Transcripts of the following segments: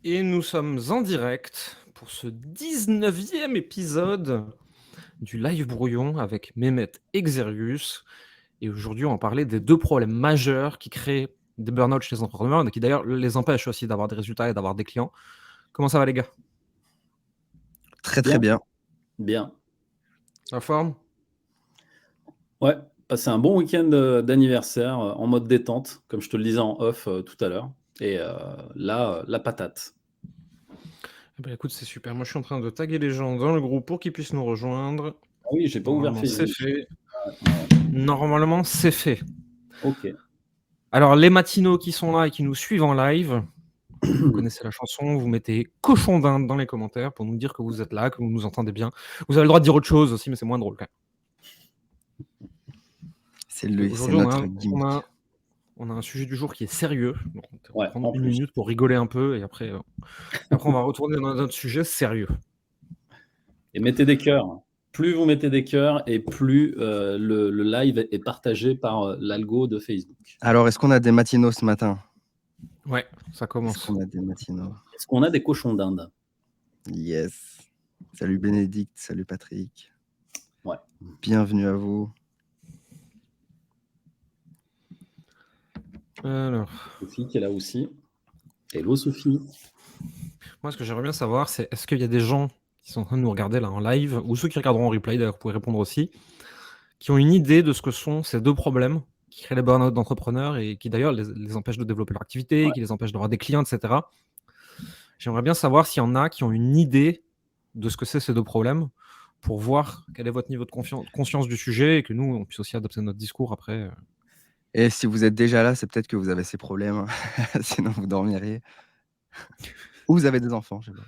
Et nous sommes en direct pour ce 19e épisode du Live Brouillon avec Mehmet et Xerius. Et aujourd'hui, on va parler des deux problèmes majeurs qui créent des burn-out chez les entrepreneurs et qui d'ailleurs les empêchent aussi d'avoir des résultats et d'avoir des clients. Comment ça va les gars? Très très bien. Bien. La forme? Ouais, passé un bon week-end d'anniversaire en mode détente, comme je te le disais en off tout à l'heure. Et là, la patate. Eh ben, écoute, c'est super. Moi, je suis en train de taguer les gens dans le groupe pour qu'ils puissent nous rejoindre. Ah oui, j'ai pas ouvert Normalement, c'est Facebook. fait. Ouais. Normalement, c'est fait. Ok. Alors, les matinaux qui sont là et qui nous suivent en live, vous connaissez la chanson, vous mettez cochon d'Inde dans les commentaires pour nous dire que vous êtes là, que vous nous entendez bien. Vous avez le droit de dire autre chose aussi, mais c'est moins drôle quand même. C'est Aujourd'hui, notre gimmick. on a un sujet du jour qui est sérieux. Donc on va Ouais, prendre en une plus. minute pour rigoler un peu et après on va retourner dans notre sujet sérieux. Et mettez des cœurs. Plus vous mettez des cœurs et plus le live est partagé par l'algo de Facebook. Alors, est-ce qu'on a des matinaux ce matin? Ouais, ça Est-ce commence. qu'on a des matinaux? Est-ce qu'on a des cochons d'Inde? Yes. Salut Bénédicte, salut Patrick. Ouais. Bienvenue à vous. Alors, Sophie qui est là aussi. Hello Sophie. moi, ce que j'aimerais bien savoir, c'est est-ce qu'il y a des gens qui sont en train de nous regarder là en live, ou ceux qui regarderont en replay, d'ailleurs, vous pouvez répondre aussi, qui ont une idée de ce que sont ces deux problèmes qui créent les burn-out d'entrepreneurs et qui d'ailleurs les empêchent de développer leur activité, qui les empêchent d'avoir des clients, etc. J'aimerais bien savoir s'il y en a qui ont une idée de ce que c'est ces deux problèmes pour voir quel est votre niveau de conscience du sujet et que nous, on puisse aussi adopter notre discours après. Et si vous êtes déjà là, c'est peut-être que vous avez ces problèmes. Sinon, vous dormiriez. Ou vous avez des enfants, je sais pas.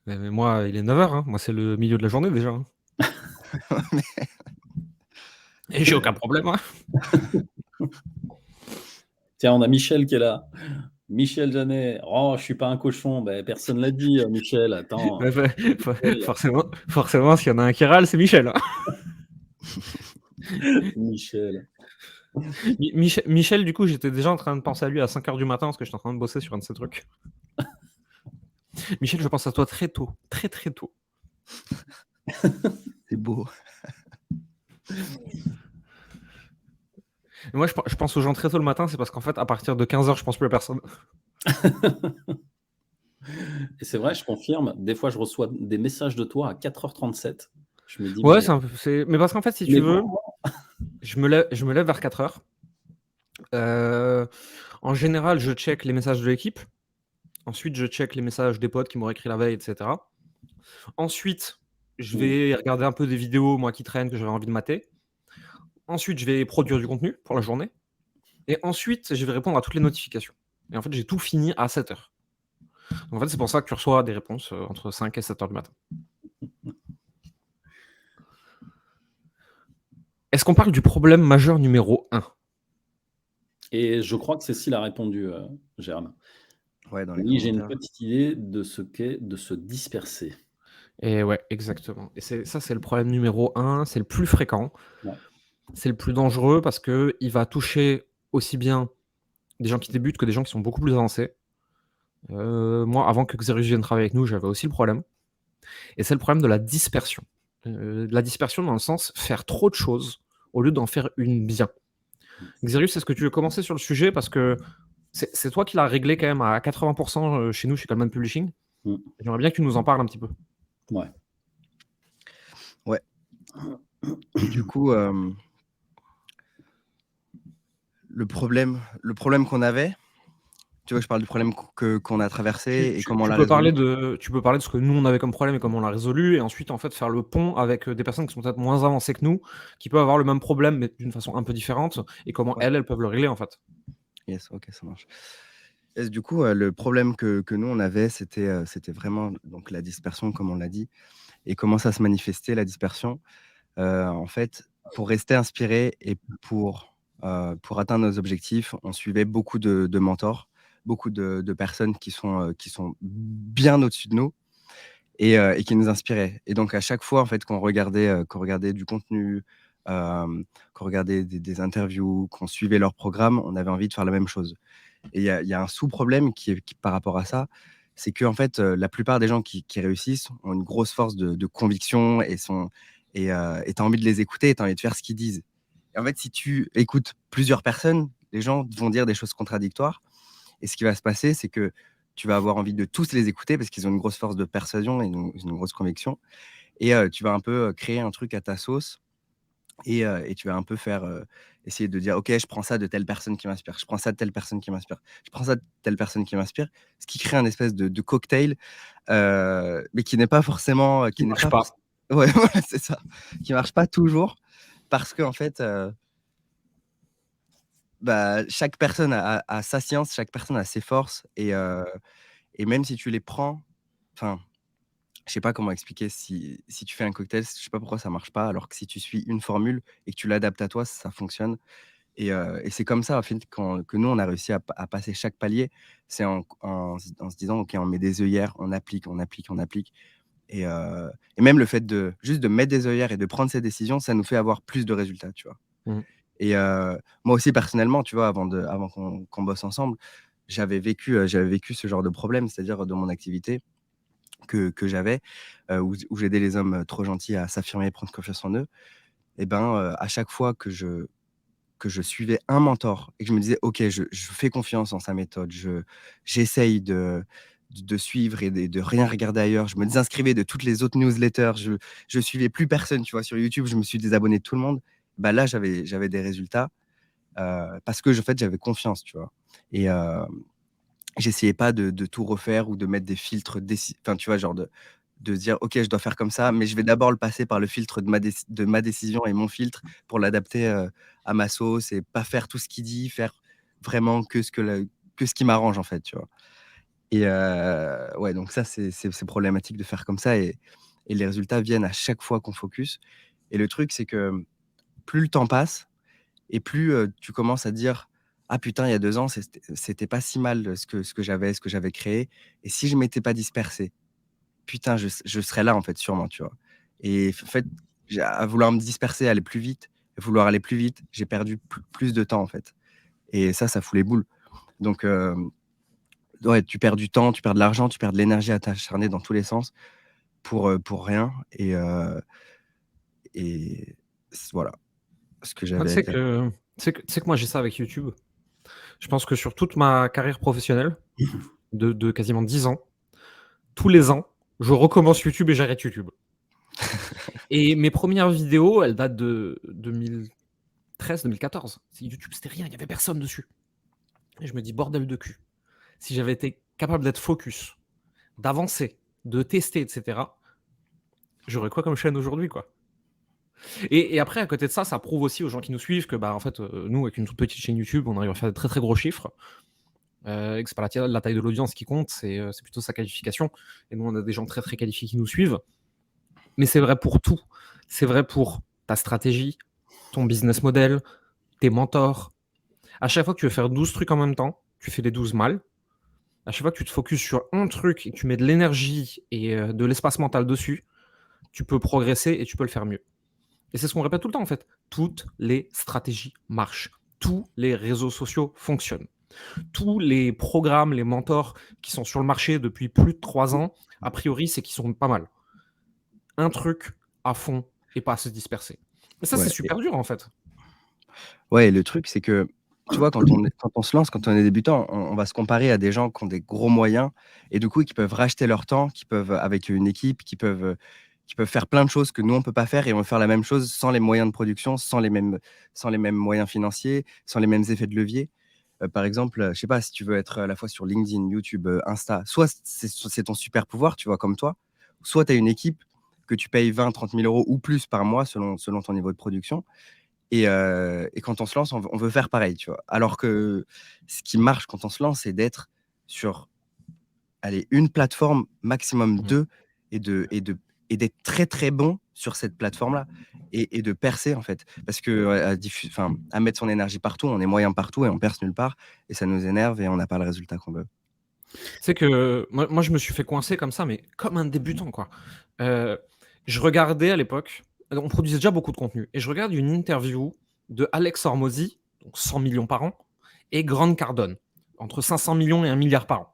Mais moi, il est 9h, hein. Moi, c'est le milieu de la journée déjà. Hein. Et j'ai aucun problème. Hein. Tiens, on a Michel qui est là. Michel Janet. Oh, je suis pas un cochon. Ben, personne l'a dit, Michel. Attends. Forcément, s'il y en a un qui râle, c'est Michel. Hein. Michel. Michel, du coup, j'étais déjà en train de penser à lui à 5h du matin parce que j'étais en train de bosser sur un de ces trucs. Michel, je pense à toi très tôt. Très, très tôt. C'est beau. Et moi, je pense aux gens très tôt le matin, c'est parce qu'en fait, à partir de 15h, je pense plus à personne. Et c'est vrai, je confirme, des fois, je reçois des messages de toi à 4h37. Je me dis, Ouais, mais... mais parce qu'en fait, si tu veux, je me lève vers 4h. En général, je check les messages de l'équipe. Ensuite, je check les messages des potes qui m'auraient écrit la veille, etc. Ensuite, je vais regarder un peu des vidéos, moi, qui traînent, que j'avais envie de mater. Ensuite, je vais produire du contenu pour la journée. Et ensuite, je vais répondre à toutes les notifications. Et en fait, j'ai tout fini à 7h. Donc, en fait, c'est pour ça que tu reçois des réponses entre 5 et 7h du matin. Est-ce qu'on parle du problème majeur numéro 1 ? Et je crois que Cécile a répondu, Germain. Ouais, dans les oui, j'ai une commentaires. petite idée de ce qu'est de se disperser. Et ouais, exactement. Et ça, c'est le problème numéro 1, c'est le plus fréquent. Ouais. C'est le plus dangereux parce qu'il va toucher aussi bien des gens qui débutent que des gens qui sont beaucoup plus avancés. Moi, avant que Xerius vienne travailler avec nous, j'avais aussi le problème. Et c'est le problème de la dispersion. La dispersion dans le sens faire trop de choses au lieu d'en faire une bien. Xerius, est-ce que tu veux commencer sur le sujet? Parce que c'est toi qui l'as réglé quand même à 80% chez nous, chez Coleman Publishing. J'aimerais bien que tu nous en parles un petit peu. Ouais. Ouais. Et du coup, le problème qu'on avait, tu vois, je parle du problème qu'on a traversé et comment on l'a résolu. Tu peux parler de ce que nous, on avait comme problème et comment on l'a résolu, et ensuite, en fait, faire le pont avec des personnes qui sont peut-être moins avancées que nous, qui peuvent avoir le même problème, mais d'une façon un peu différente, et comment elles peuvent le régler, en fait. Yes, ok, ça marche. Et du coup, le problème que nous, on avait, c'était vraiment donc, la dispersion, comme on l'a dit. Et comment ça se manifestait, la dispersion? En fait, pour rester inspiré et pour atteindre nos objectifs, on suivait beaucoup de mentors, beaucoup de personnes qui sont bien au-dessus de nous et qui nous inspiraient. Et donc, à chaque fois, en fait, qu'on regardait du contenu, qu'on regardait des interviews, qu'on suivait leur programme, on avait envie de faire la même chose. Et il y a un sous-problème qui par rapport à ça, c'est qu'en fait, la plupart des gens qui réussissent ont une grosse force de conviction et tu as envie de les écouter et tu as envie de faire ce qu'ils disent. Et en fait, si tu écoutes plusieurs personnes, les gens vont dire des choses contradictoires. Et ce qui va se passer, c'est que tu vas avoir envie de tous les écouter parce qu'ils ont une grosse force de persuasion et une grosse conviction. Et tu vas un peu créer un truc à ta sauce. Et tu vas un peu essayer de dire: «OK, je prends ça de telle personne qui m'inspire, je prends ça de telle personne qui m'inspire, je prends ça de telle personne qui m'inspire». Ce qui crée un espèce de cocktail, mais qui n'est pas forcément, Qui marche pas. ouais, voilà, c'est ça, qui marche pas toujours parce qu'en fait, bah, chaque personne a sa science, chaque personne a ses forces et même si tu les prends, enfin, je sais pas comment expliquer. Si tu fais un cocktail, je sais pas pourquoi ça marche pas, alors que si tu suis une formule et que tu l'adaptes à toi, ça fonctionne. Et c'est comme ça, en fait, que nous, on a réussi à passer chaque palier. C'est en se disant: «OK, on met des œillères, on applique, on applique, on applique». Et même le fait de juste de mettre des œillères et de prendre ces décisions, ça nous fait avoir plus de résultats, tu vois? Mmh. Moi aussi personnellement, tu vois, avant qu'on bosse ensemble, j'avais vécu ce genre de problème, c'est-à-dire dans mon activité que j'avais, où j'aidais les hommes trop gentils à s'affirmer et prendre confiance en eux. Et ben, à chaque fois que je suivais un mentor et que je me disais: «OK, je fais confiance en sa méthode, j'essaye de suivre et de rien regarder ailleurs». Je me désinscrivais de toutes les autres newsletters, je suivais plus personne, tu vois? Sur YouTube, je me suis désabonné de tout le monde. Bah, là, j'avais des résultats, parce que, en fait, j'avais confiance, tu vois? Et j'essayais pas de tout refaire ou de mettre des filtres enfin, tu vois? Genre de se dire: «OK, je dois faire comme ça, mais je vais d'abord le passer par le filtre de ma décision et mon filtre pour l'adapter, à ma sauce et pas faire tout ce qu'il dit, faire vraiment que ce qui m'arrange, en fait», tu vois? Ouais, donc ça, c'est problématique de faire comme ça et les résultats viennent à chaque fois qu'on focus. Et le truc, c'est que plus le temps passe et plus, tu commences à dire: «Ah putain, il y a 2 ans, c'était pas si mal, ce que j'avais créé et si je m'étais pas dispersé, putain, je serais là, en fait, sûrement», tu vois? Et en fait, j'ai à vouloir me disperser, aller plus vite, vouloir aller plus vite, j'ai perdu plus de temps, en fait. Et ça fout les boules. Donc ouais, tu perds du temps, tu perds de l'argent, tu perds de l'énergie à t'acharner dans tous les sens pour rien et voilà ce que Moi, j'avais à dire. tu sais que moi, j'ai ça avec YouTube. Je pense que sur toute ma carrière professionnelle de quasiment 10 ans, tous les ans, je recommence YouTube et j'arrête YouTube. Et mes premières vidéos, elles datent de 2013-2014. YouTube, c'était rien, il y avait personne dessus. Et je me dis: «Bordel de cul». Si j'avais été capable d'être focus, d'avancer, de tester et cetera, j'aurais quoi comme chaîne aujourd'hui, quoi? Et après, à côté de ça, ça prouve aussi aux gens qui nous suivent que, bah, en fait, nous, avec une toute petite chaîne YouTube, on arrive à faire de très, très gros chiffres, et que c'est pas la taille de l'audience qui compte, c'est plutôt sa qualification. Et nous, on a des gens très, très qualifiés qui nous suivent. Mais c'est vrai pour tout. C'est vrai pour ta stratégie, ton business model, tes mentors. À chaque fois que tu veux faire 12 trucs en même temps, tu fais les 12 mal. À chaque fois que tu te focuses sur un truc et que tu mets de l'énergie et de l'espace mental dessus, tu peux progresser et tu peux le faire mieux. Et c'est ce qu'on répète tout le temps, en fait. Toutes les stratégies marchent. Tous les réseaux sociaux fonctionnent. Tous les programmes, les mentors qui sont sur le marché depuis plus de 3 ans, a priori, c'est qu'ils sont pas mal. Un truc à fond et pas à se disperser. Et ça, c'est Ouais super dur, en fait. ouais, et le truc, c'est que, tu vois, quand on se lance, quand on est débutant, on va se comparer à des gens qui ont des gros moyens et du coup, qui peuvent racheter leur temps, qui peuvent, avec une équipe, qui peuvent faire plein de choses que nous, on peut pas faire et on va faire la même chose sans les moyens de production, sans les mêmes moyens financiers, sans les mêmes effets de levier. Par exemple, je sais pas, si tu veux être à la fois sur LinkedIn, YouTube, Insta, soit c'est ton super pouvoir, tu vois, comme toi, soit tu as une équipe que tu payes 20 000 € ou plus par mois selon ton niveau de production et quand on se lance, on veut faire pareil, tu vois? Alors que ce qui marche quand on se lance, c'est d'être sur, allez, une plateforme, maximum Mmh. 2 et d'être très, très bon sur cette plateforme-là et de percer, en fait. Parce que, à mettre son énergie partout, on est moyen partout et on perce nulle part et ça nous énerve et on n'a pas le résultat qu'on veut. C'est que moi, je me suis fait coincer comme ça, mais comme un débutant, quoi. Heu, je regardais à l'époque on produisait déjà beaucoup de contenu. Et je regarde une interview de Alex Hormozy, donc 100 millions par an, et Grant Cardone, entre 500 millions et 1 milliard par an.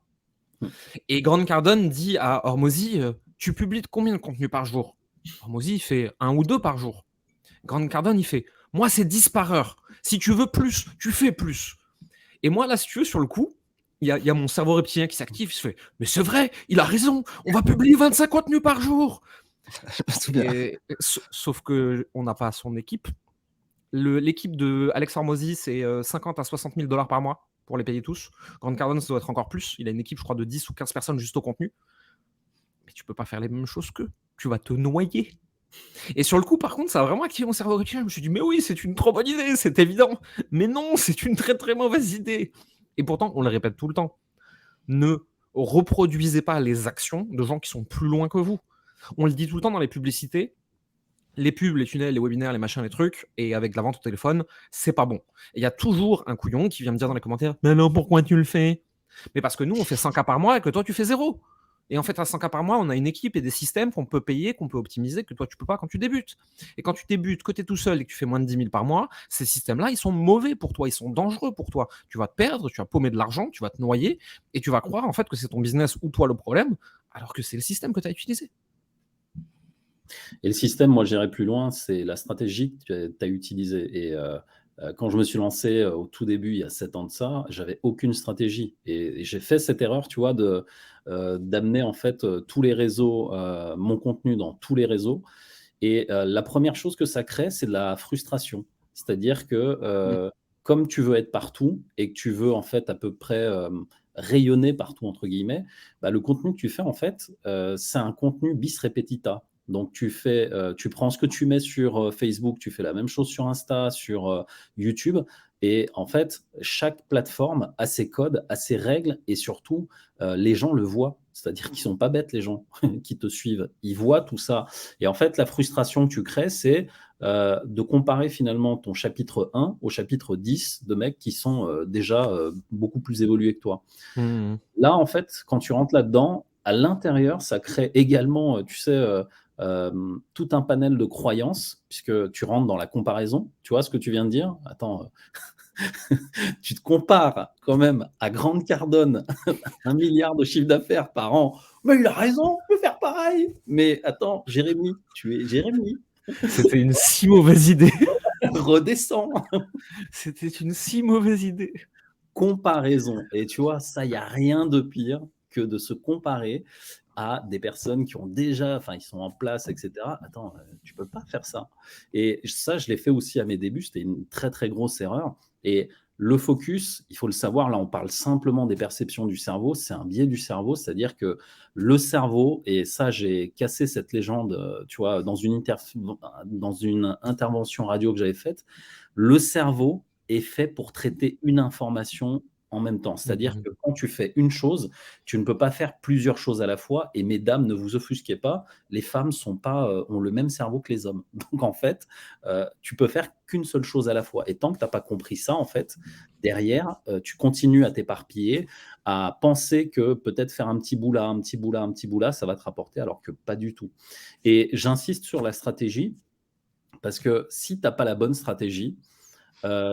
Et Grant Cardone dit à Hormozy, tu publies combien de contenu par jour? Hormozy, il fait 1 ou 2 par jour. Grant Cardone, il fait, moi, c'est 10 par heure. Si tu veux plus, tu fais plus. Et moi, là, si tu veux, sur le coup, il y a mon cerveau reptilien qui s'active, il se fait, mais c'est vrai, il a raison, on va publier 25 contenus par jour. Je me souviens. Sauf qu'on n'a pas son équipe. L'équipe de Alex Hormozy, c'est 50 à 60 000 $ par mois pour les payer tous. Grant Cardone, ça doit être encore plus. Il a une équipe, je crois, de 10 ou 15 personnes juste au contenu. Mais tu peux pas faire les mêmes choses qu'eux. Tu vas te noyer. Et sur le coup, par contre, ça a vraiment activé mon cerveau reptilien. Je me suis dit, mais oui, c'est une trop bonne idée, c'est évident. Mais non, c'est une très très mauvaise idée. Et pourtant, on le répète tout le temps. Ne reproduisez pas les actions de gens qui sont plus loin que vous. On le dit tout le temps dans les publicités. Les pubs, les tunnels, les webinaires, les machins, les trucs, et avec la vente au téléphone, c'est pas bon. Et il y a toujours un couillon qui vient me dire dans les commentaires, mais alors pourquoi tu le fais? Mais parce que nous, on fait 100 cas par mois et que toi, tu fais 0. Et en fait, à 100 cas par mois, on a une équipe et des systèmes qu'on peut payer, qu'on peut optimiser, que toi, tu peux pas quand tu débutes. Et quand tu débutes, que tu es tout seul et que tu fais moins de 10 000 par mois, ces systèmes-là, ils sont mauvais pour toi, ils sont dangereux pour toi. Tu vas te perdre, tu vas paumer de l'argent, tu vas te noyer, et tu vas croire en fait que c'est ton business ou toi le problème, alors que c'est le système que tu as utilisé. Et le système, moi, j'irai plus loin, c'est la stratégie que tu as utilisée. Et quand je me suis lancé au tout début, il y a 7 ans de ça, j'avais aucune stratégie. Et j'ai fait cette erreur, tu vois, d'amener en fait tous les réseaux, mon contenu dans tous les réseaux. Et la première chose que ça crée, c'est de la frustration. C'est-à-dire que comme tu veux être partout et que tu veux en fait à peu près rayonner partout, entre guillemets, bah, le contenu que tu fais, en fait, c'est un contenu bis repetita. Donc, tu prends ce que tu mets sur Facebook, tu fais la même chose sur Insta, sur YouTube. Et en fait, chaque plateforme a ses codes, a ses règles et surtout, les gens le voient. C'est-à-dire qu'ils ne sont pas bêtes, les gens qui te suivent. Ils voient tout ça. Et en fait, la frustration que tu crées, c'est de comparer finalement ton chapitre 1 au chapitre 10 de mecs qui sont déjà beaucoup plus évolués que toi. Mmh. Là, en fait, quand tu rentres là-dedans, à l'intérieur, ça crée également, tu sais, tout un panel de croyances, puisque tu rentres dans la comparaison. Tu vois ce que tu viens de dire? Attends, tu te compares quand même à Grant Cardone, 1 milliard de chiffre d'affaires par an. Mais il a raison, je peux faire pareil. Mais attends, Jérémy, tu es Jérémy. C'était une si mauvaise idée. Redescends. C'était une si mauvaise idée. Comparaison. Et tu vois, ça, il n'y a rien de pire que de se comparer à des personnes qui ont déjà, enfin, ils sont en place, etc. Attends, tu peux pas faire ça. Et ça, je l'ai fait aussi à mes débuts. C'était une très, très grosse erreur. Et le focus, il faut le savoir, là, on parle simplement des perceptions du cerveau. C'est un biais du cerveau, c'est-à-dire que le cerveau, et ça, j'ai cassé cette légende, tu vois, dans une intervention radio que j'avais faite, le cerveau est fait pour traiter une information en même temps. C'est-à-dire que quand tu fais une chose, tu ne peux pas faire plusieurs choses à la fois. Et mesdames, ne vous offusquez pas, les femmes ont le même cerveau que les hommes. Donc en fait, tu peux faire qu'une seule chose à la fois. Et tant que tu n'as pas compris ça, en fait, derrière, tu continues à t'éparpiller, à penser que peut-être faire un petit bout là, un petit bout là, un petit bout là, ça va te rapporter, alors que pas du tout. Et j'insiste sur la stratégie, parce que si tu n'as pas la bonne stratégie,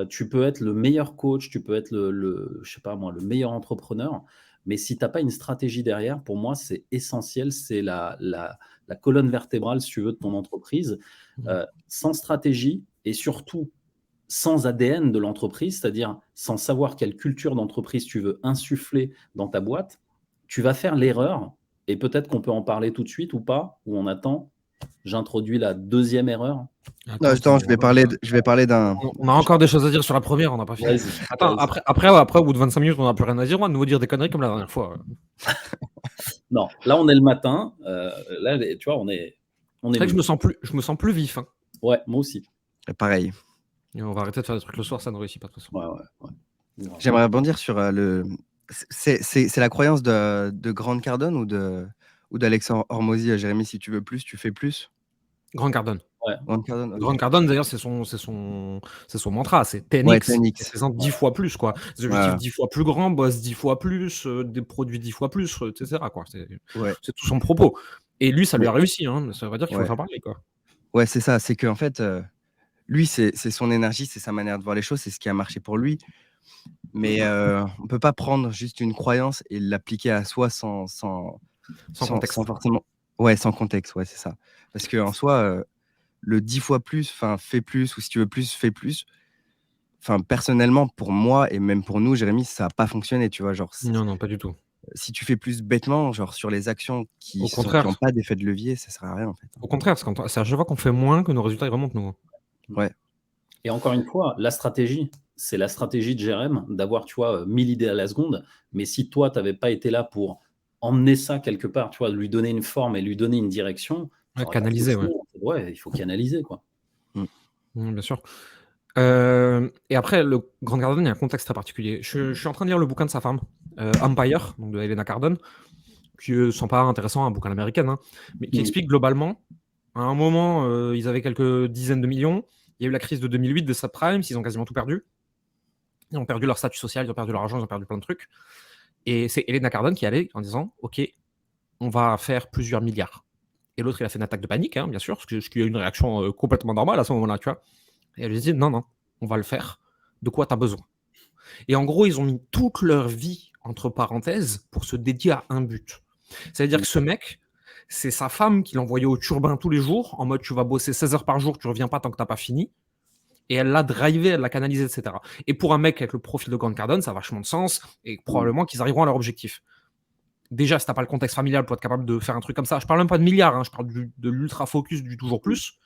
tu peux être le meilleur coach, tu peux être je sais pas moi, le meilleur entrepreneur, mais si tu n'as pas une stratégie derrière, pour moi, c'est essentiel, c'est la colonne vertébrale, si tu veux, de ton entreprise. Sans stratégie et surtout sans ADN de l'entreprise, c'est-à-dire sans savoir quelle culture d'entreprise tu veux insuffler dans ta boîte, tu vas faire l'erreur, et peut-être qu'on peut en parler tout de suite ou pas, ou on attend. J'introduis la deuxième erreur. Attends, je vais parler d'un. On a encore des choses à dire sur la première, on n'a pas fini. Vas-y, Attends, vas-y. après, au bout de 25 minutes, on n'a plus rien à dire, on va de nouveau dire des conneries comme la dernière fois. Non, là on est le matin. Là, tu vois, on est. C'est vrai que je me sens plus vif. Hein. Ouais, moi aussi. Pareil. Et on va arrêter de faire des trucs le soir, ça ne réussit pas de toute façon. Ouais. J'aimerais rebondir sur le. C'est la croyance de Grant Cardone ou d'Alex Hormozy, Jérémy, si tu veux plus, tu fais plus. Grant Cardone. Ouais. Grant Cardone, d'ailleurs, c'est son mantra, c'est 10x, ouais, 10x. C'est 10 fois plus, quoi. Des objectifs 10 fois plus grands, boss 10 fois plus, des produits 10 fois plus, etc. Quoi. C'est tout son propos. Et lui, ça lui a réussi, hein. Ça veut dire qu'il faut faire parler, quoi. Ouais, c'est ça. C'est qu'en fait, lui, c'est son énergie, c'est sa manière de voir les choses, c'est ce qui a marché pour lui. Mais on peut pas prendre juste une croyance et l'appliquer à soi Sans contexte. sans forcément. Ouais, sans contexte, ouais, c'est ça. Parce qu'en soi, le 10 fois plus, enfin, fais plus, ou si tu veux plus, fais plus. Enfin, personnellement, pour moi et même pour nous, Jérémy, ça a pas fonctionné, tu vois. Genre, Non, non, pas du tout. si tu fais plus bêtement, genre sur les actions Au qui ont contraire, pas d'effet de levier, ça sert à rien, en fait. au contraire, c'est à chaque fois qu'on fait moins que nos résultats ils remontent, nous. Ouais. Et encore une fois, la stratégie, c'est la stratégie de Jérém d'avoir, tu vois, 1000 idées à la seconde. Mais si toi, tu n'avais pas été là pour emmener ça quelque part, tu vois, lui donner une forme et lui donner une direction, ça Ouais, aurait pas canaliser, ouais. fonctionné. Ouais, il faut canaliser, quoi. Bien sûr. Et après, le Grant Cardone, il y a un contexte très particulier. Je suis en train de lire le bouquin de sa femme, Empire, donc de Helena Cardone, qui est sympa, intéressant, un bouquin américain, hein, mais qui explique globalement, à un moment, ils avaient quelques dizaines de millions, il y a eu la crise de 2008 des subprimes, ils ont quasiment tout perdu. Ils ont perdu leur statut social, ils ont perdu leur argent, ils ont perdu plein de trucs. Et c'est Helena Cardone qui allait en disant, OK, on va faire plusieurs milliards. Et l'autre, il a fait une attaque de panique, hein, bien sûr, ce qui est une réaction complètement normale à ce moment-là, tu vois. Et elle lui dit, non, non, on va le faire. De quoi tu as besoin? Et en gros, ils ont mis toute leur vie, entre parenthèses, pour se dédier à un but. C'est-à-dire que ce mec, c'est sa femme qui l'envoyait au turbin tous les jours, en mode tu vas bosser 16 heures par jour, tu reviens pas tant que t'as pas fini. Et elle l'a drivé, elle l'a canalisé, etc. Et pour un mec avec le profil de Grant Cardone, ça a vachement de sens, et probablement qu'ils arriveront à leur objectif. Déjà, si t'as pas le contexte familial pour être capable de faire un truc comme ça, je parle même pas de milliards, hein, je parle de l'ultra focus, du toujours plus.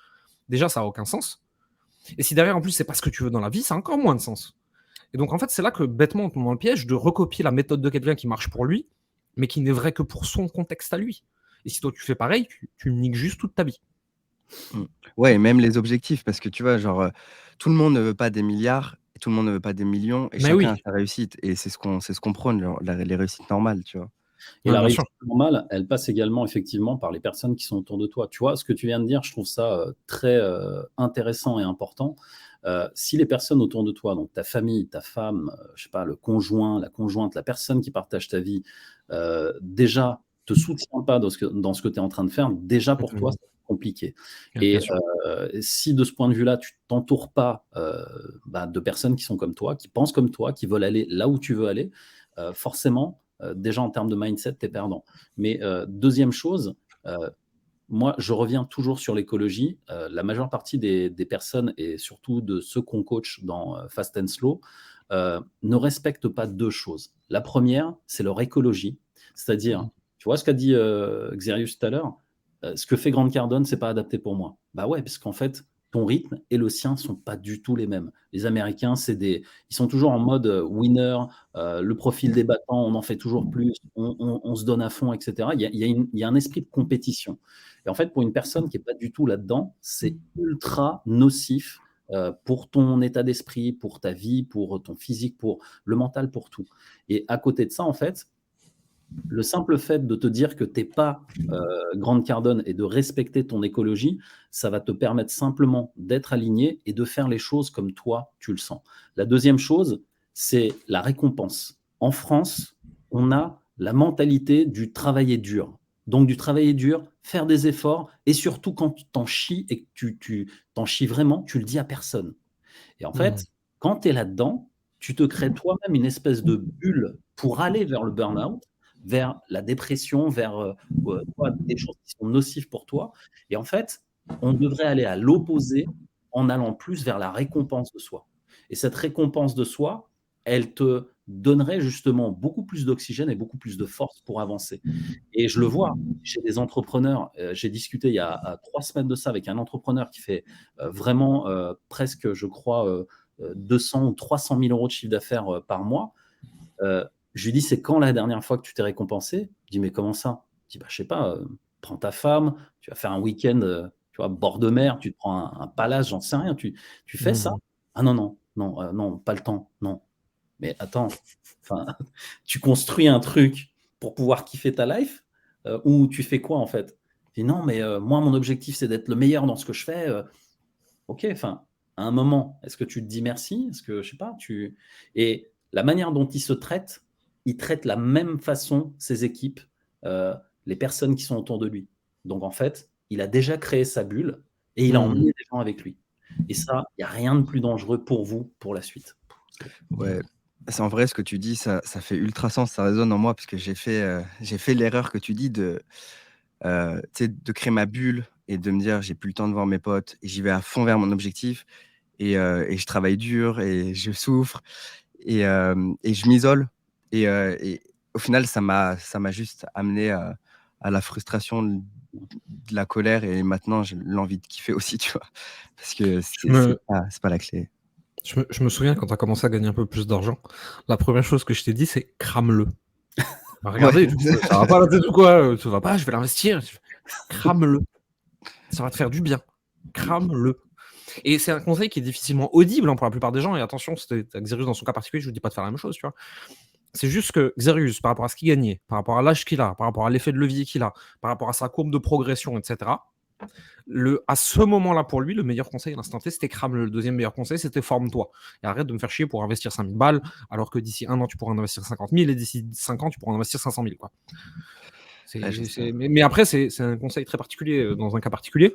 Déjà, ça a aucun sens. Et si derrière, en plus, c'est pas ce que tu veux dans la vie, ça a encore moins de sens. Et donc, en fait, c'est là que bêtement, on tombe dans le piège de recopier la méthode de quelqu'un qui marche pour lui, mais qui n'est vrai que pour son contexte à lui. Et si toi, tu fais pareil, tu niques juste toute ta vie. Ouais, et même les objectifs, parce que tu vois, genre, tout le monde ne veut pas des milliards, et tout le monde ne veut pas des millions, et Mais chacun a oui, sa réussite. Et c'est ce qu'on prône, genre, les réussites normales, tu vois. Et ouais, la bien sûr. réussite normale, elle passe également effectivement par les personnes qui sont autour de toi. Tu vois, ce que tu viens de dire, je trouve ça très intéressant et important. Si les personnes autour de toi, donc ta famille, ta femme, je sais pas, le conjoint, la conjointe, la personne qui partage ta vie, déjà te soutient pas dans ce que tu es en train de faire, déjà pour toi, c'est compliqué. Bien Et sûr. si de ce point de vue-là, tu t'entoures pas de personnes qui sont comme toi, qui pensent comme toi, qui veulent aller là où tu veux aller, forcément, déjà en termes de mindset, tu es perdant. Mais deuxième chose, moi, je reviens toujours sur l'écologie. La majeure partie des personnes, et surtout de ceux qu'on coach dans Fast and Slow, ne respectent pas deux choses. La première, c'est leur écologie. C'est-à-dire, tu vois ce qu'a dit Xerius tout à l'heure, ce que fait Grant Cardone, c'est pas adapté pour moi. Bah ouais, parce qu'en fait, ton rythme et le sien sont pas du tout les mêmes. Les Américains, ils sont toujours en mode winner, le profil des battants, on en fait toujours plus, on se donne à fond, etc. Il y a un esprit de compétition. Et en fait, pour une personne qui n'est pas du tout là-dedans, c'est ultra nocif pour ton état d'esprit, pour ta vie, pour ton physique, pour le mental, pour tout. Et à côté de ça, en fait, le simple fait de te dire que tu n'es pas Grant Cardone et de respecter ton écologie, ça va te permettre simplement d'être aligné et de faire les choses comme toi, tu le sens. La deuxième chose, c'est la récompense. En France, on a la mentalité du travailler dur. Donc, du travailler dur, faire des efforts, et surtout quand tu t'en chies et que tu t'en chies vraiment, tu le dis à personne. Et en fait, quand tu es là-dedans, tu te crées toi-même une espèce de bulle pour aller vers le burn-out, vers la dépression, vers des choses qui sont nocives pour toi. Et en fait, on devrait aller à l'opposé en allant plus vers la récompense de soi. Et cette récompense de soi, elle te donnerait justement beaucoup plus d'oxygène et beaucoup plus de force pour avancer. Et je le vois chez des entrepreneurs. J'ai discuté il y a 3 semaines de ça avec un entrepreneur qui fait vraiment presque, je crois, 200 ou 300 000 euros de chiffre d'affaires par mois. Je lui dis, c'est quand la dernière fois que tu t'es récompensé? Il dit, mais comment ça? Je dis, bah, je sais pas, prends ta femme, tu vas faire un week-end, tu vois, bord de mer, tu te prends un palace, j'en sais rien, tu fais ça? Ah non, non, non, non, pas le temps, non. Mais attends, enfin, tu construis un truc pour pouvoir kiffer ta life ou tu fais quoi en fait? Je dis non, mais moi, mon objectif, c'est d'être le meilleur dans ce que je fais. Ok, enfin, à un moment, est-ce que tu te dis merci? Est-ce que, je sais pas, Et la manière dont il traite la même façon ses équipes, euh, les personnes qui sont autour de lui. Donc en fait, il a déjà créé sa bulle Et il a Mmh. emmené des gens avec lui. Et ça, il y a rien de plus dangereux pour vous, pour la suite. Ouais, c'est en vrai ce que tu dis, ça fait ultra sens, ça résonne en moi parce que j'ai fait l'erreur que tu dis tu sais, de créer ma bulle et de me dire: «J'ai plus le temps de voir mes potes et j'y vais à fond vers mon objectif et je travaille dur et je souffre et je m'isole» et au final ça m'a juste amené à la frustration, de la colère et maintenant j'ai l'envie de kiffer aussi, tu vois? Parce que Je me c'est pas la clé. je me souviens quand tu as commencé à gagner un peu plus d'argent, la première chose que je t'ai dit, c'est: «Crame-le». Bah, Ouais. regardez, ça va pas la tête ou quoi? Ça va pas, je vais l'investir. Crame-le, ça va te faire du bien. Crame-le. Et c'est un conseil qui est difficilement audible, hein, pour la plupart des gens et attention, c'était Xerius dans son cas particulier, je vous dis pas de faire la même chose, tu vois? C'est juste que Xerius, par rapport à ce qu'il gagnait, par rapport à l'âge qu'il a, par rapport à l'effet de levier qu'il a, par rapport à sa courbe de progression et cetera, à ce moment-là pour lui, le meilleur conseil à l'instant T, c'était crame-le. Le deuxième meilleur conseil, c'était forme-toi et arrête de me faire chier pour investir 5 000 balles, alors que d'ici 1 an, tu pourras en investir 50 000 et d'ici 5 ans, tu pourras en investir 500 000, quoi. Ouais, j'espère. Mais après, c'est un conseil très particulier, dans un cas particulier.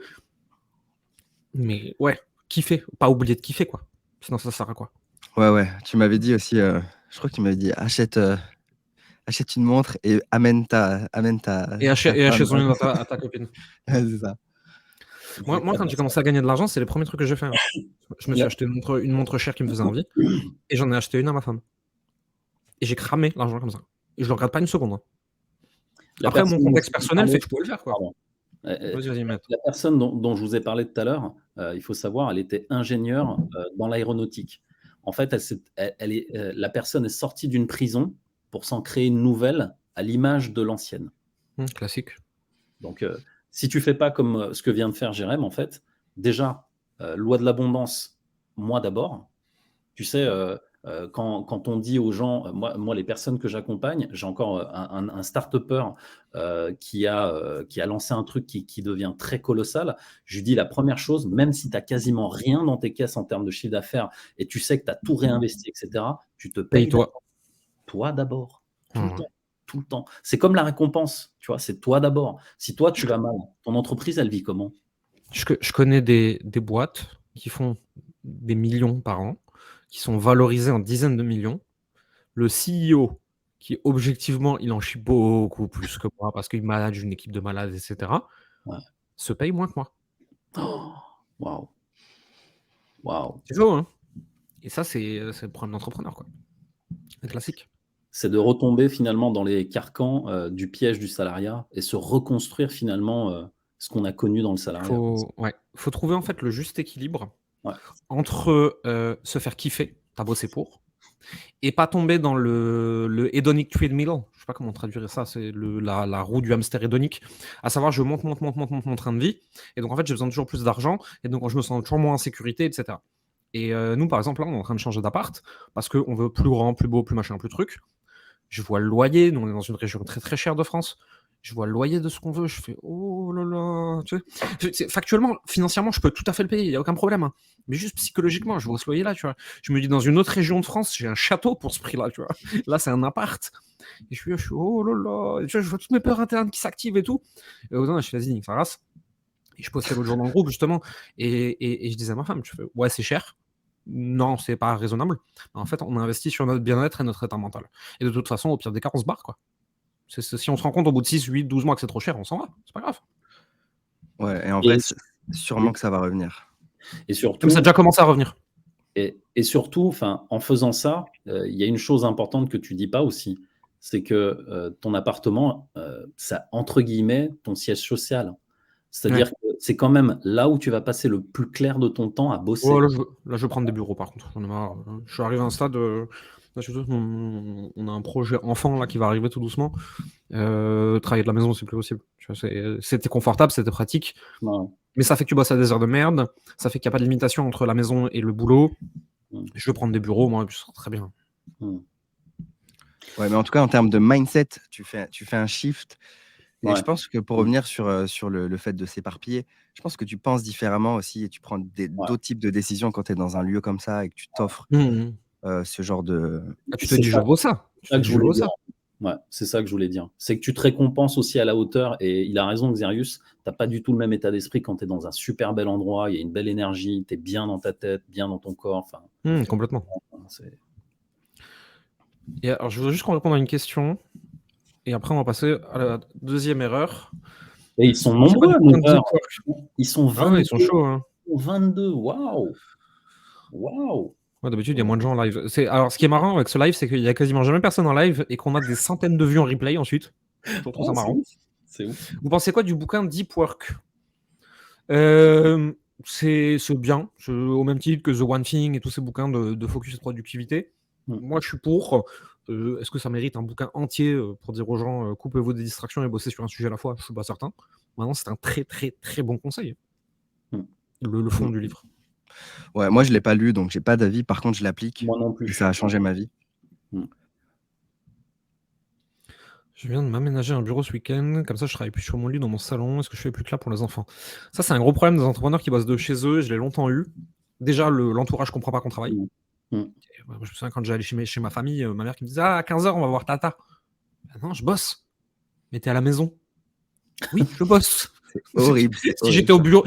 Mais ouais, kiffer, pas oublier de kiffer, quoi. Sinon, ça sert à quoi? Ouais, tu m'avais dit aussi, je crois que tu m'avais dit: «Achète une montre et amène ta Et ta femme». achète-en une à ta copine. Ouais, c'est ça. Moi, quand j'ai commencé à gagner de l'argent, c'est les premiers trucs que j'ai fait, hein. Je me suis La acheté une montre chère qui me faisait envie et j'en ai acheté une à ma femme. Et j'ai cramé l'argent comme ça. Et je le regrette pas une seconde, hein. la Après, mon personne dont contexte je vous personnel fait parlais que je pouvais le faire, quoi. pardon. Vas-y, vas-y, Matt. La personne dont je vous ai parlé tout à l'heure, il faut savoir, elle était ingénieure, dans l'aéronautique. En fait, la personne est sortie d'une prison pour s'en créer une nouvelle à l'image de l'ancienne. Classique. Donc, si tu fais pas comme, ce que vient de faire Jérém, en fait, déjà, loi de l'abondance, moi d'abord. Tu sais, quand on dit aux gens, moi les personnes que j'accompagne, j'ai encore, un start-upper, qui a lancé un truc qui devient très colossal. Je lui dis: «La première chose, même si tu as quasiment rien dans tes caisses en termes de chiffre d'affaires et tu sais que tu as tout réinvesti et cetera, tu te payes Paye-toi. toi d'abord, tout le Ouais. temps, tout le temps». C'est comme la récompense, tu vois? C'est toi d'abord. Si toi tu vas mal, ton entreprise elle vit comment? Je connais des boîtes qui font des millions par an, qui sont valorisées en dizaines de millions. Le CEO qui objectivement, il en chie beaucoup plus que moi parce qu'il manage une équipe de malades et cetera, Ouais. se paye moins que moi. Oh, waouh, waouh. C'est faux, hein? Et ça, c'est le problème d'entrepreneur, quoi. Un classique. C'est de retomber finalement dans les carcans, du piège du salariat et se reconstruire finalement, ce qu'on a connu dans le salariat. Faut trouver en fait le juste équilibre Ouais. entre, se faire kiffer, tu as bossé pour, et pas tomber dans le hedonic treadmill. Je sais pas comment traduire ça, c'est la roue du hamster hédonique. À savoir, je monte mon train de vie et donc en fait, j'ai besoin de toujours plus d'argent et donc je me sens toujours moins en sécurité et cetera. Et nous, par exemple, là, on est en train de changer d'appart parce qu'on veut plus grand, plus beau, plus machin, plus truc. Je vois le loyer, nous on est dans une région très très chère de France. Je vois le loyer de ce qu'on veut, je fais oh là là, tu sais, factuellement, financièrement, je peux tout à fait le payer, il n'y a aucun problème, hein. Mais juste psychologiquement, je vois ce loyer-là, tu vois. Je me dis dans une autre région de France, j'ai un château pour ce prix-là, tu vois. Là, c'est un appart. Et je suis oh là là, et tu vois, je vois toutes mes peurs internes qui s'activent et tout. Et au bout je fais vas-y, nique sa race. Et je postais l'autre jour dans le groupe, justement, et je disais à ma femme, tu fais ouais, c'est cher. Non, c'est pas raisonnable. En fait, on investit sur notre bien-être et notre état mental. Et de toute façon, au pire des cas, on se barre, quoi. Si on se rend compte au bout de 6, 8, 12 mois que c'est trop cher, on s'en va. C'est pas grave. Ouais et en vrai, Et sûrement oui, que ça va revenir. et Comme ça a surtout déjà commencé à revenir. et surtout, enfin, en faisant ça, il y a une chose importante que tu dis pas aussi, c'est que, ton appartement, ça entre guillemets «ton siège social». Ouais. C'est-à-dire que c'est quand même là où tu vas passer le plus clair de ton temps à Oh, bosser. là, je veux prendre des bureaux, par contre. J'en ai marre. Je suis arrivé à un stade. Là, surtout, on a un projet enfant là qui va arriver tout doucement. Travailler de la maison, c'est plus possible. Tu vois, c'était confortable, c'était pratique. Ouais. Mais ça fait que tu bosses à des heures de merde. Ça fait qu'il n'y a pas de limitation entre la maison et le boulot. Mmh. Je veux prendre des bureaux, moi, ce sera très bien. Mmh. Ouais, mais en tout cas, en termes de mindset, tu fais un shift et Ouais. je pense que pour Mmh. revenir sur le fait de s'éparpiller, je pense que tu penses différemment aussi et tu prends Ouais. d'autres types de décisions quand tu es dans un lieu comme ça et que tu t'offres, Mmh mh. ce genre de Ah, tu te C'est dis: ça «Je vaux ça». Tu ça te que je dis: «Je voulais vaux dire. ça». Ouais, c'est ça que je voulais dire. C'est que tu te récompenses aussi à la hauteur et il a raison Xerius, tu pas du tout le même état d'esprit quand tu es dans un super bel endroit, il y a une belle énergie, tu es bien dans ta tête, bien dans ton corps, enfin, Complètement. c'est Et alors, je voudrais juste qu'on réponde à une question, et après on va passer à la deuxième erreur. et ils sont C'est quoi nombreux à du bouquin 9 de Deep heures. Work? Ils sont Ah ouais, 22, ils sont chauds, hein. 22, waouh! Waouh! Ouais, d'habitude, il y a moins de gens en live. Alors, ce qui est marrant avec ce live, c'est qu'il y a quasiment jamais personne en live et qu'on a des centaines de vues en replay ensuite. Je trouve ça Ah, c'est marrant. ouf, c'est ouf. Vous pensez quoi du bouquin Deep Work? C'est bien, au même titre que The One Thing et tous ces bouquins de focus et de productivité. Moi, je suis pour. Est-ce que ça mérite un bouquin entier pour dire aux gens coupez-vous des distractions et bossez sur un sujet à la fois? Je suis pas certain. Maintenant, c'est un très très très bon conseil. Le fond du livre. Ouais, moi je l'ai pas lu, donc j'ai pas d'avis. Par contre, je l'applique Moi non et plus. ça a changé ma vie. Je viens de m'aménager un bureau ce week-end, comme ça je travaille plus sur mon lit dans mon salon. Est-ce que je fais plus clair pour les enfants? Ça, c'est un gros problème des entrepreneurs qui bossent de chez eux. Je l'ai longtemps eu. Déjà, l'entourage comprend pas qu'on travaille. Moi, je me souviens quand j'allais chez ma famille, ma mère qui me disait à 15h, on va voir Tata. Ben non, je bosse. Mais t'es à la maison. Oui, je bosse. C'est horrible. Si j'étais au bureau,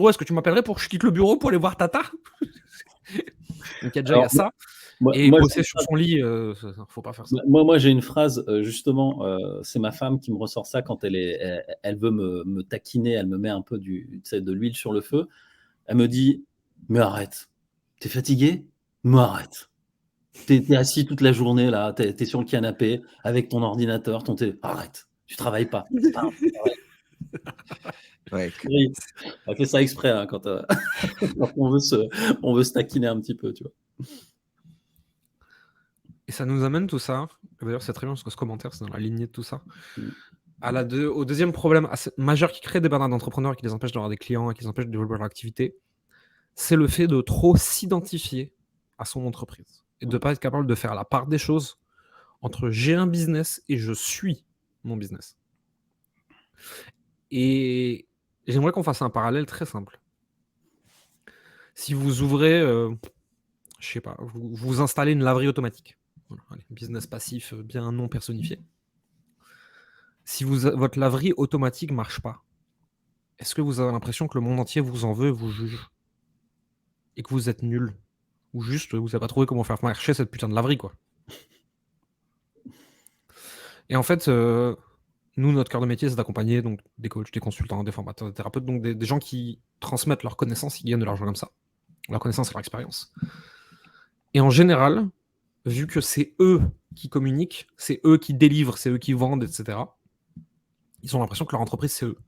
est-ce que tu m'appellerais pour que je quitte le bureau pour aller voir Tata? Donc, il y a déjà ça. Et bosser sur son lit, faut pas faire ça. Moi, j'ai une phrase, justement, c'est ma femme qui me ressort ça quand elle veut me taquiner, elle me met un peu de l'huile sur le feu. Elle me dit: «Mais arrête, t'es fatigué? Mais arrête. T'es assis toute la journée là, t'es sur le canapé avec ton ordinateur, ton télé. Arrête, tu travailles pas. C'est pas un travail.» Ouais. Oui, elle fait ça exprès, hein, quand on veut se taquiner un petit peu, tu vois? Et ça nous amène tout ça, d'ailleurs c'est très bien parce que ce commentaire c'est dans la lignée de tout ça, au deuxième problème majeur qui crée des burn-out d'entrepreneurs et qui les empêche d'avoir des clients et qui les empêche de développer leur activité, c'est le fait de trop s'identifier à son entreprise et de ne pas être capable de faire la part des choses entre j'ai un business et je suis mon business. Et j'aimerais qu'on fasse un parallèle très simple. Si vous ouvrez, je sais pas, vous installez une laverie automatique. Voilà, allez, business passif bien non personnifié. Si votre laverie automatique marche pas, est-ce que vous avez l'impression que le monde entier vous en veut et vous juge? Et que vous êtes nul? Ou juste vous avez pas trouvé comment faire marcher cette putain de laverie, quoi? Et en fait, nous, notre cœur de métier, c'est d'accompagner donc des coachs, des consultants, des formateurs, des thérapeutes, donc des gens qui transmettent leurs connaissances, qui gagnent de l'argent comme ça. Leur connaissance et leur expérience. Et en général, vu que c'est eux qui communiquent, c'est eux qui délivrent, c'est eux qui vendent, etc., ils ont l'impression que leur entreprise, c'est eux.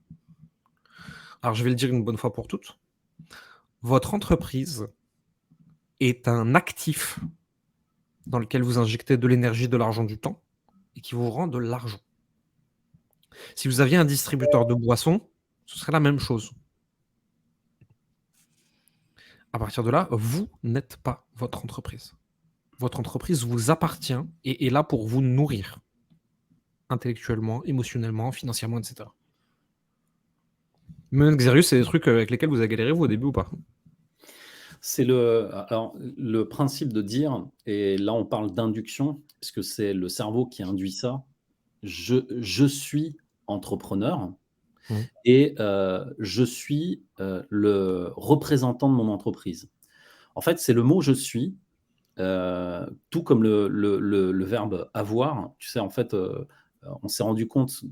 Alors, je vais le dire une bonne fois pour toutes. Votre entreprise est un actif dans lequel vous injectez de l'énergie, de l'argent, du temps, et qui vous rend de l'argent. Si vous aviez un distributeur de boissons, ce serait la même chose. À partir de là, vous n'êtes pas votre entreprise. Votre entreprise vous appartient et est là pour vous nourrir. Intellectuellement, émotionnellement, financièrement, etc. Même Xerius, c'est des trucs avec lesquels vous avez galéré, vous, au début, ou pas? C'est le principe de dire, et là on parle d'induction, parce que c'est le cerveau qui induit ça. Je suis entrepreneur et je suis le représentant de mon entreprise. En fait, c'est le mot je suis, tout comme le verbe avoir. Tu sais, en fait, on s'est rendu compte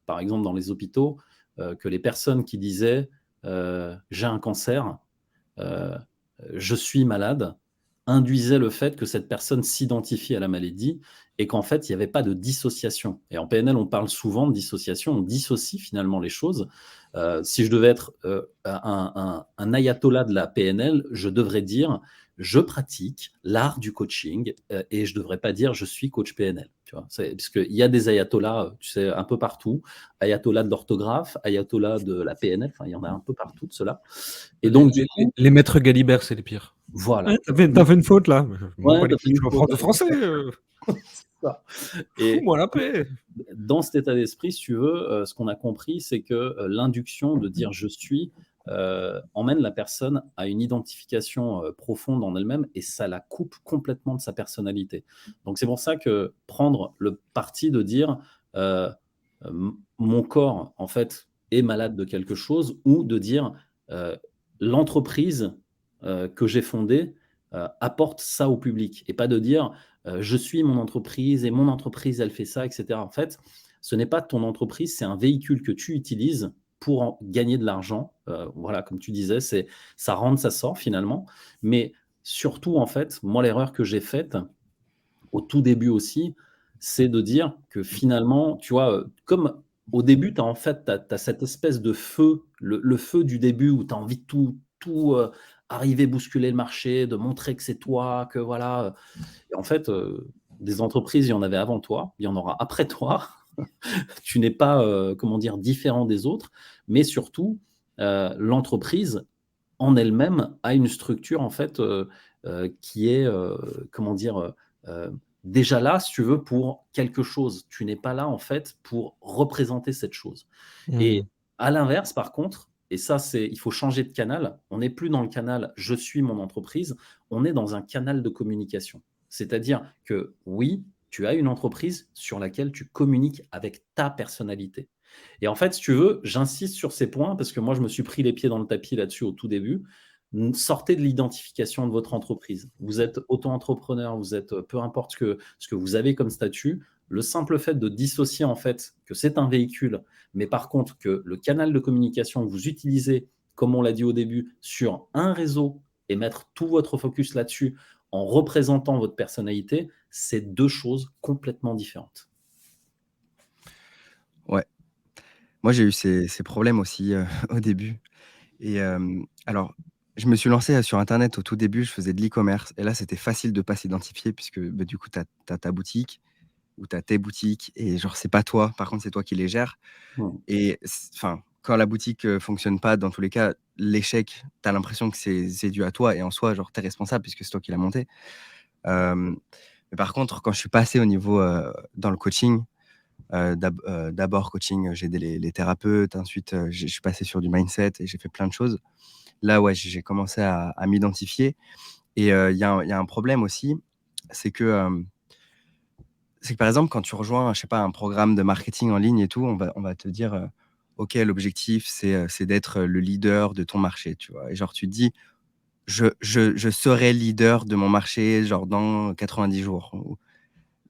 par exemple dans les hôpitaux, que les personnes qui disaient j'ai un cancer, je suis malade, induisait le fait que cette personne s'identifie à la maladie et qu'en fait, il n'y avait pas de dissociation. Et en PNL, on parle souvent de dissociation, on dissocie finalement les choses. Si je devais être un ayatollah de la PNL, je devrais dire je pratique l'art du coaching et je ne devrais pas dire je suis coach PNL. Tu vois, parce qu'il y a des ayatollahs, tu sais, un peu partout. Ayatollah de l'orthographe, ayatollah de la PNL, enfin, il y en a un peu partout de cela. Et donc, les maîtres Galibert, c'est les pires. Voilà. Ouais, t'as fait une faute là. Ouais, Je suis prof de français. Ça. Et fous-moi la paix. Dans cet état d'esprit, si tu veux, ce qu'on a compris, c'est que l'induction de dire je suis emmène la personne à une identification profonde en elle-même et ça la coupe complètement de sa personnalité. Donc c'est pour ça que prendre le parti de dire euh, mon corps en fait est malade de quelque chose ou de dire euh, l'entreprise que j'ai fondée apporte ça au public et pas de dire je suis mon entreprise et mon entreprise elle fait ça, etc. En fait, ce n'est pas ton entreprise, c'est un véhicule que tu utilises pour gagner de l'argent. Voilà, comme tu disais, c'est ça rentre, ça sort finalement. Mais surtout, en fait, moi, l'erreur que j'ai faite au tout début aussi, c'est de dire que finalement, tu vois, comme au début, tu as en fait, tu cette espèce de feu, le feu du début où tu as envie de tout arriver, bousculer le marché, de montrer que c'est toi, que voilà. Et en fait, des entreprises, il y en avait avant toi, il y en aura après toi. Tu n'es pas, comment dire, différent des autres, mais surtout, l'entreprise en elle-même a une structure en fait, qui est, comment dire, déjà là, si tu veux, pour quelque chose. Tu n'es pas là en fait pour représenter cette chose. Et Mmh. à l'inverse, par contre, et ça, c'est il faut changer de canal. On n'est plus dans le canal «je suis mon entreprise», on est dans un canal de communication. C'est-à-dire que oui, tu as une entreprise sur laquelle tu communiques avec ta personnalité. Et en fait, si tu veux, j'insiste sur ces points parce que moi, je me suis pris les pieds dans le tapis là-dessus au tout début. Sortez de l'identification de votre entreprise. Vous êtes auto-entrepreneur, vous êtes peu importe ce que vous avez comme statut. Le simple fait de dissocier en fait que c'est un véhicule, mais par contre que le canal de communication que vous utilisez, comme on l'a dit au début, sur un réseau et mettre tout votre focus là-dessus en représentant votre personnalité, c'est deux choses complètement différentes. Ouais. Moi, j'ai eu ces problèmes aussi, au début et alors, je me suis lancé, sur internet au tout début, je faisais de l'e-commerce et là, c'était facile de pas s'identifier puisque, bah, du coup, tu as ta boutique ou tu as tes boutiques et genre, c'est pas toi, par contre, c'est toi qui les gères Mmh. et enfin, quand la boutique, fonctionne pas, dans tous les cas, l'échec, tu as l'impression que c'est dû à toi et en soi, genre, tu es responsable puisque c'est toi qui l'as monté. Hem, mais par contre, quand je suis passé au niveau, dans le coaching, d'abord coaching, j'ai aidé les thérapeutes, ensuite, je suis passé sur du mindset et j'ai fait plein de choses. Là, ouais, j'ai commencé à m'identifier et il y a un problème aussi, c'est que, c'est que, par exemple, quand tu rejoins, je sais pas, un programme de marketing en ligne et tout, on va te dire, «OK, l'objectif, c'est d'être le leader de ton marché», tu vois? Et genre, tu te dis: «Je serai leader de mon marché, genre, dans 90 jours». Ou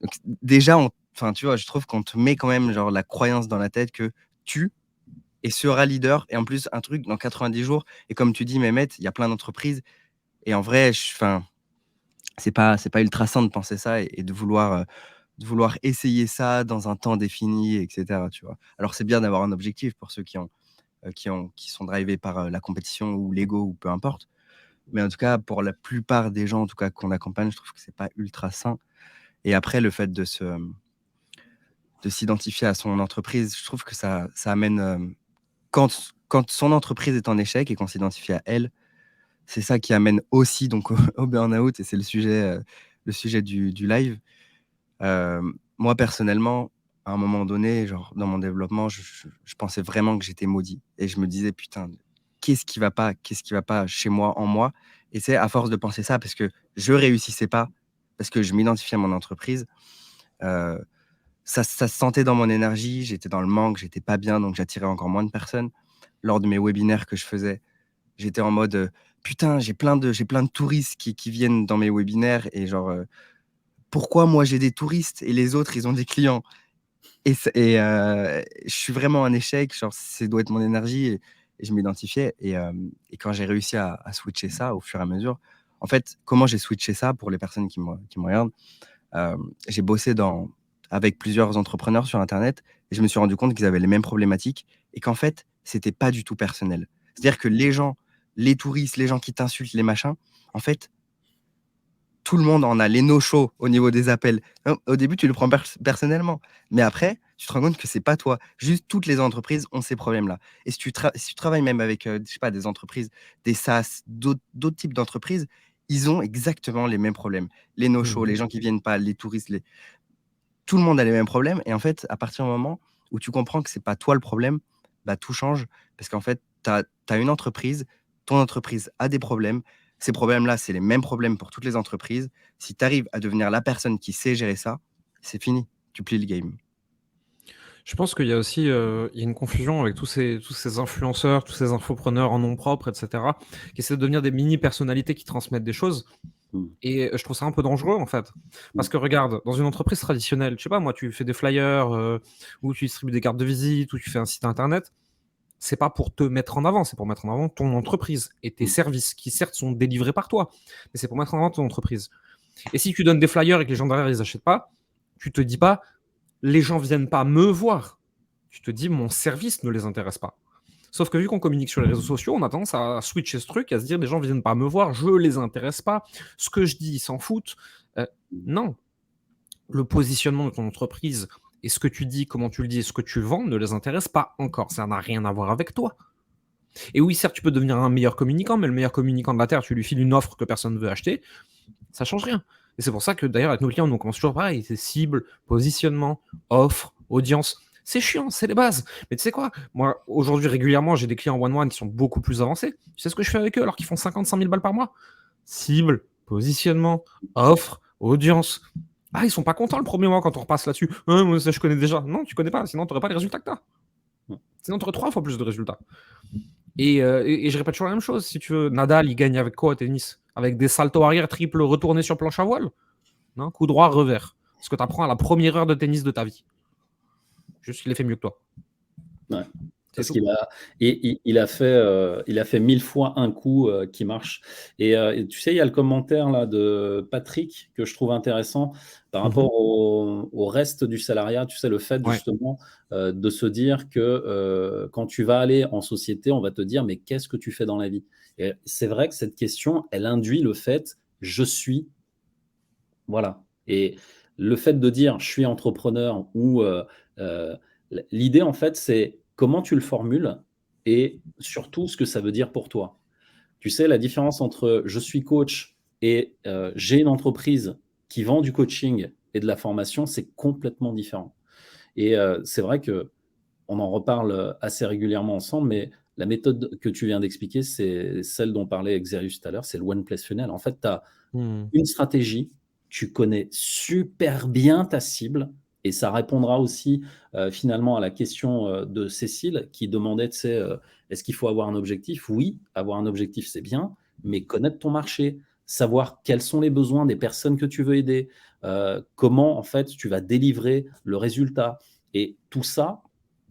donc déjà, enfin, tu vois, je trouve qu'on te met quand même, genre, la croyance dans la tête que tu et sera leader et en plus un truc dans 90 jours et comme tu dis Mehmet, il y a plein d'entreprises et en vrai, enfin, c'est pas ultra sain de penser ça et de vouloir essayer ça dans un temps défini et cetera, tu vois? Alors c'est bien d'avoir un objectif pour ceux qui sont drivés par, la compétition ou l'ego ou peu importe, mais en tout cas, pour la plupart des gens, en tout cas, qu'on accompagne, je trouve que c'est pas ultra sain et après le fait de s'identifier à son entreprise, je trouve que ça amène, quand son entreprise est en échec et qu'on s'identifie à elle, c'est ça qui amène aussi donc au burn-out et c'est le sujet du live. Moi personnellement, à un moment donné, genre dans mon développement, je pensais vraiment que j'étais maudit et je me disais: «Putain, qu'est-ce qui va pas? Qu'est-ce qui va pas chez moi, en moi?» et c'est à force de penser ça parce que je réussissais pas, parce que je m'identifiais à mon entreprise, heu, ça se sentait dans mon énergie, j'étais dans le manque, j'étais pas bien, donc j'attirais encore moins de personnes. Lors de mes webinaires que je faisais, j'étais en mode, «Putain, j'ai plein de touristes qui viennent dans mes webinaires et genre, pourquoi moi j'ai des touristes et les autres ils ont des clients?» et je suis vraiment en échec, genre ça doit être mon énergie et je m'identifiais et quand j'ai réussi à switcher ça au fur et à mesure, en fait, comment j'ai switché ça pour les personnes qui me regardent, j'ai bossé avec plusieurs entrepreneurs sur internet et je me suis rendu compte qu'ils avaient les mêmes problématiques et qu'en fait, c'était pas du tout personnel. C'est-à-dire que les gens, les touristes, les gens qui t'insultent, les machins, en fait, tout le monde en a, les no-shows au niveau des appels. Au début, tu le prends personnellement, mais après, tu te rends compte que c'est pas toi. Juste toutes les entreprises ont ces problèmes-là et si tu travailles même avec, je sais pas, des entreprises, des SaaS, d'autres types d'entreprises, ils ont exactement les mêmes problèmes. Les no-shows, les Mmh. gens qui viennent pas, les touristes, les tout le monde a les mêmes problèmes et en fait, à partir du moment où tu comprends que c'est pas toi le problème, bah, tout change parce qu'en fait, tu as tu as une entreprise, ton entreprise a des problèmes. Ces problèmes-là, c'est les mêmes problèmes pour toutes les entreprises. Si tu arrives à devenir la personne qui sait gérer ça, c'est fini. Tu plies le game. Je pense qu'il y a aussi il y a une confusion avec tous ces influenceurs, tous ces infopreneurs en nom propre, etc., qui essaient de devenir des mini-personnalités qui transmettent des choses. Mm. Et je trouve ça un peu dangereux, en fait. Parce que regarde, dans une entreprise traditionnelle, je sais pas, moi, tu fais des flyers, ou tu distribues des cartes de visite, ou tu fais un site internet, c'est pas pour te mettre en avant, c'est pour mettre en avant ton entreprise et tes services, qui certes sont délivrés par toi, mais c'est pour mettre en avant ton entreprise. Et si tu donnes des flyers et que les gens derrière, ils achètent pas, tu te dis pas, les gens viennent pas me voir. Tu te dis, mon service ne les intéresse pas. Sauf que vu qu'on communique sur les réseaux sociaux, on a tendance à switcher ce truc, à se dire, les gens viennent pas me voir, je les intéresse pas, ce que je dis, ils s'en foutent. Non. Le positionnement de ton entreprise et ce que tu dis, comment tu le dis et ce que tu vends ne les intéresse pas encore. Ça n'a rien à voir avec toi. Et oui, certes, tu peux devenir un meilleur communicant, mais le meilleur communicant de la Terre, tu lui files une offre que personne ne veut acheter, ça change rien. Et c'est pour ça que d'ailleurs, avec nos clients, on commence toujours pareil. C'est cible, positionnement, offre, audience. C'est chiant, c'est les bases. Mais tu sais quoi? Moi, aujourd'hui, régulièrement, j'ai des clients one-one qui sont beaucoup plus avancés. Tu sais ce que je fais avec eux alors qu'ils font 55 000 balles par mois? Cible, positionnement, offre, audience. Ah, ils sont pas contents le premier mois quand on repasse là-dessus. Moi, ça, je connais déjà. Non, tu connais pas, sinon tu n'aurais pas les résultats que tu as. Sinon, tu aurais 3 fois plus de résultats. Et je répète toujours la même chose. Si tu veux, Nadal, il gagne avec quoi au tennis? Avec des saltos arrière triple retournés sur planche à voile? Non, coup droit, revers. Ce que tu apprends à la première heure de tennis de ta vie. Juste qu'il est fait mieux que toi. Ouais. Parce qu'il a, il a fait 1000 fois un coup qui marche. Et tu sais, il y a le commentaire là de Patrick que je trouve intéressant par rapport au reste du salariat. Tu sais, le fait justement de se dire que quand tu vas aller en société, on va te dire, mais qu'est-ce que tu fais dans la vie? Et c'est vrai que cette question, elle induit le fait, je suis. Voilà. Et le fait de dire, je suis entrepreneur ou l'idée, en fait, c'est comment tu le formules et surtout ce que ça veut dire pour toi. Tu sais, la différence entre je suis coach et j'ai une entreprise qui vend du coaching et de la formation, c'est complètement différent. Et c'est vrai que on en reparle assez régulièrement ensemble, mais la méthode que tu viens d'expliquer, c'est celle dont parlait Xerius tout à l'heure, c'est le One Place Funnel. En fait, tu as une stratégie, tu connais super bien ta cible et ça répondra aussi finalement à la question de Cécile qui demandait, tu sais, est-ce qu'il faut avoir un objectif? Oui, avoir un objectif, c'est bien, mais connaître ton marché, savoir quels sont les besoins des personnes que tu veux aider, comment en fait tu vas délivrer le résultat. Et tout ça,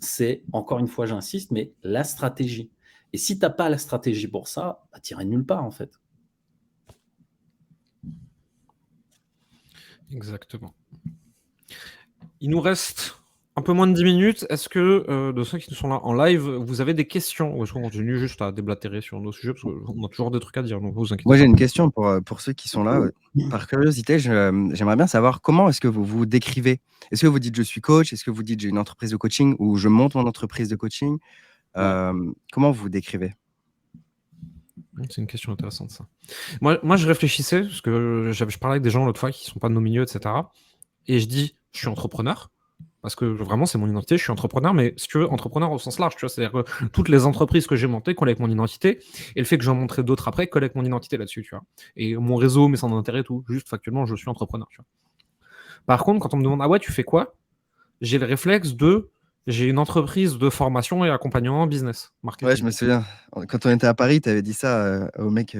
c'est, encore une fois, j'insiste, mais la stratégie. Et si tu n'as pas la stratégie pour ça, bah, tu irais nulle part en fait. Exactement. Il nous reste un peu moins de 10 minutes. Est-ce que de ceux qui sont là en live, vous avez des questions? Ou est-ce qu'on continue juste à déblatérer sur nos sujets? Parce qu'on a toujours des trucs à dire, donc vous inquiétez Moi, pas. j'ai une question pour ceux qui sont là. Par curiosité, j'aimerais bien savoir comment est-ce que vous vous décrivez? Est-ce que vous dites je suis coach? Est-ce que vous dites j'ai une entreprise de coaching ou je monte mon entreprise de coaching? Comment vous vous décrivez? C'est une question intéressante, ça. Moi, je réfléchissais, parce que je parlais avec des gens l'autre fois qui ne sont pas de nos milieux, etc. Et je dis, je suis entrepreneur, parce que vraiment, c'est mon identité, je suis entrepreneur, mais si tu veux, entrepreneur au sens large, tu vois, c'est-à-dire que toutes les entreprises que j'ai montées collent avec mon identité, et le fait que j'en montrerai d'autres après collent avec mon identité là-dessus, tu vois. Et mon réseau, mes centres d'intérêt, tout, juste factuellement, je suis entrepreneur, tu vois. Par contre, quand on me demande, ah ouais, tu fais quoi? J'ai le réflexe de, j'ai une entreprise de formation et accompagnement business, marketing. Ouais, je me souviens. Quand on était à Paris, tu avais dit ça au mec